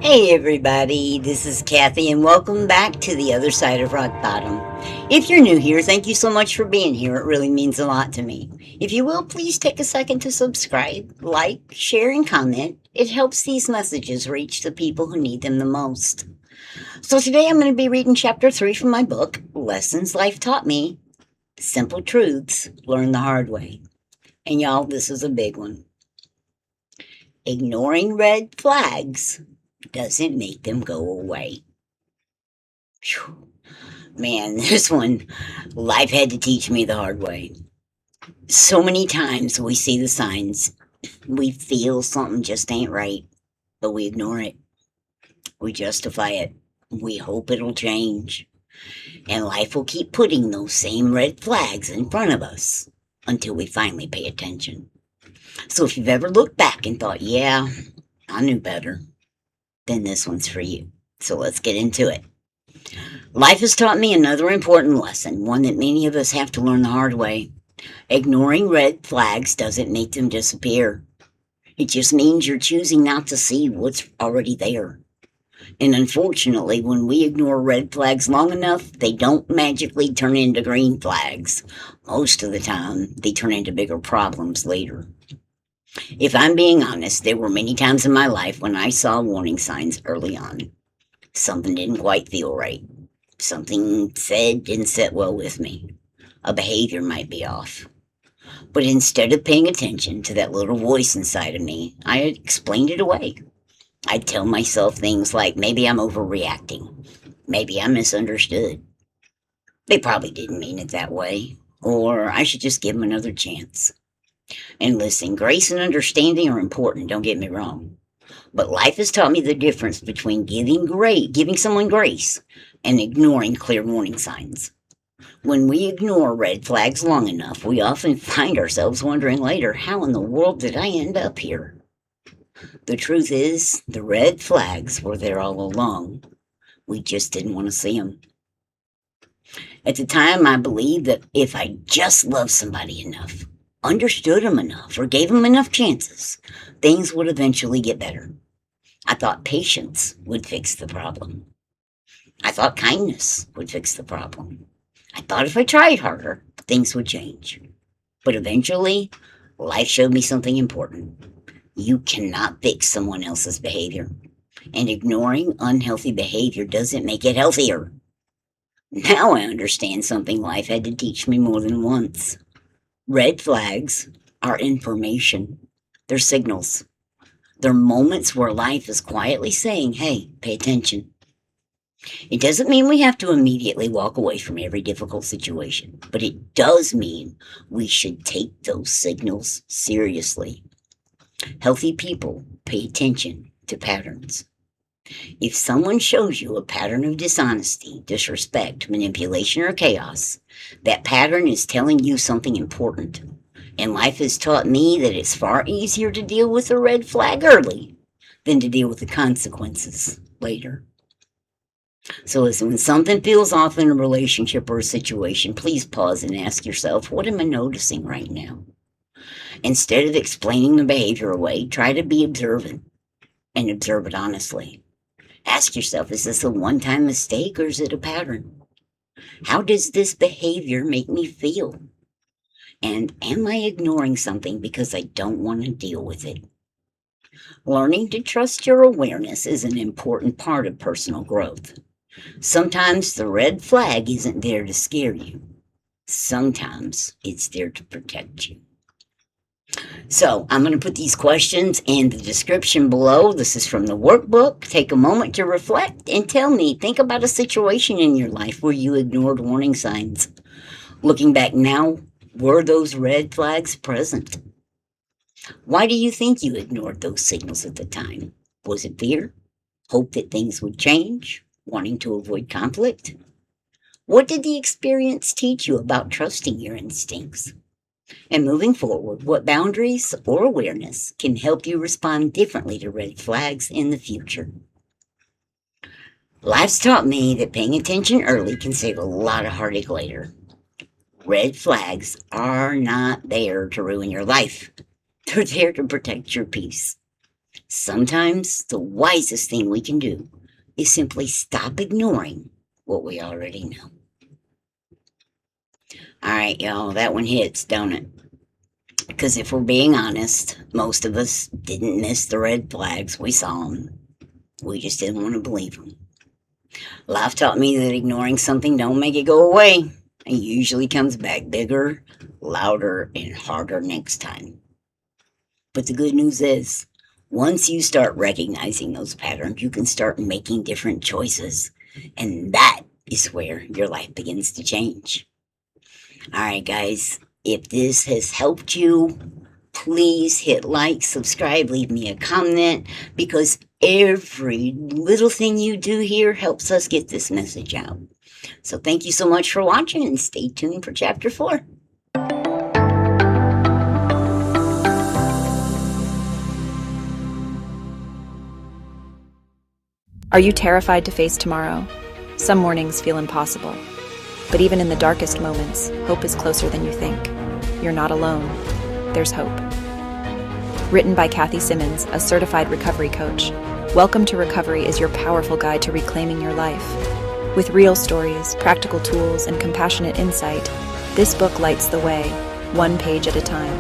Hey everybody, this is Kathy and welcome back to the other side of Rock Bottom. If you're new here, thank you so much for being here. It really means a lot to me. If you will, please take a second to subscribe, like, share, and comment. It helps these messages reach the people who need them the most. So today I'm going to be reading chapter 3 from my book, Lessons Life Taught Me, Simple Truths Learned the Hard Way. And y'all, this is a big one. Ignoring red flags doesn't make them go away. Whew. Man, this one, life had to teach me the hard way. So many times we see the signs. We feel something just ain't right, but we ignore it. We justify it. We hope it'll change. And life will keep putting those same red flags in front of us until we finally pay attention. So if you've ever looked back and thought, yeah, I knew better, then this one's for you. So let's get into it. Life has taught me another important lesson, one that many of us have to learn the hard way. Ignoring red flags doesn't make them disappear. It just means you're choosing not to see what's already there. And unfortunately, when we ignore red flags long enough, they don't magically turn into green flags. Most of the time, they turn into bigger problems later. If I'm being honest, there were many times in my life when I saw warning signs early on. Something didn't quite feel right. Something said didn't sit well with me. A behavior might be off. But instead of paying attention to that little voice inside of me, I explained it away. I'd tell myself things like, maybe I'm overreacting. Maybe I misunderstood. They probably didn't mean it that way. Or I should just give them another chance. And listen, grace and understanding are important, don't get me wrong. But life has taught me the difference between giving someone grace and ignoring clear warning signs. When we ignore red flags long enough, we often find ourselves wondering later, how in the world did I end up here? The truth is, the red flags were there all along. We just didn't want to see them. At the time, I believed that if I just loved somebody enough, understood them enough, or gave them enough chances, things would eventually get better. I thought patience would fix the problem. I thought kindness would fix the problem. I thought if I tried harder, things would change. But eventually, life showed me something important. You cannot fix someone else's behavior. And ignoring unhealthy behavior doesn't make it healthier. Now I understand something life had to teach me more than once. Red flags are information. They're signals. They're moments where life is quietly saying, hey, pay attention. It doesn't mean we have to immediately walk away from every difficult situation, but it does mean we should take those signals seriously. Healthy people pay attention to patterns. If someone shows you a pattern of dishonesty, disrespect, manipulation, or chaos, that pattern is telling you something important. And life has taught me that it's far easier to deal with a red flag early than to deal with the consequences later. So listen, when something feels off in a relationship or a situation, please pause and ask yourself, what am I noticing right now? Instead of explaining the behavior away, try to be observant and observe it honestly. Ask yourself, is this a one-time mistake or is it a pattern? How does this behavior make me feel? And am I ignoring something because I don't want to deal with it? Learning to trust your awareness is an important part of personal growth. Sometimes the red flag isn't there to scare you. Sometimes it's there to protect you. So I'm going to put these questions in the description below. This is from the workbook. Take a moment to reflect and tell me, think about a situation in your life where you ignored warning signs. Looking back now, were those red flags present? Why do you think you ignored those signals at the time? Was it fear? Hope that things would change? Wanting to avoid conflict? What did the experience teach you about trusting your instincts? And moving forward, what boundaries or awareness can help you respond differently to red flags in the future? Life's taught me that paying attention early can save a lot of heartache later. Red flags are not there to ruin your life. They're there to protect your peace. Sometimes the wisest thing we can do is simply stop ignoring what we already know. All right, y'all, that one hits, don't it? Because if we're being honest, most of us didn't miss the red flags. We saw them. We just didn't want to believe them. Life taught me that ignoring something don't make it go away. It usually comes back bigger, louder, and harder next time. But the good news is, once you start recognizing those patterns, you can start making different choices. And that is where your life begins to change. All right, guys, if this has helped you, please hit like, subscribe, leave me a comment, because every little thing you do here helps us get this message out. So thank you so much for watching, and stay tuned for Chapter 4. Are you terrified to face tomorrow? Some mornings feel impossible. But even in the darkest moments, hope is closer than you think. You're not alone. There's hope. Written by Kathy Simmons, a certified recovery coach, Welcome to Recovery is your powerful guide to reclaiming your life. With real stories, practical tools, and compassionate insight, this book lights the way, one page at a time.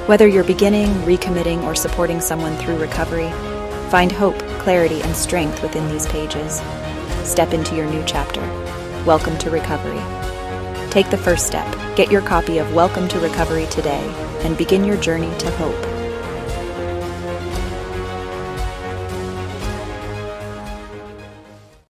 Whether you're beginning, recommitting, or supporting someone through recovery, find hope, clarity, and strength within these pages. Step into your new chapter. Welcome to Recovery. Take the first step. Get your copy of Welcome to Recovery today and begin your journey to hope.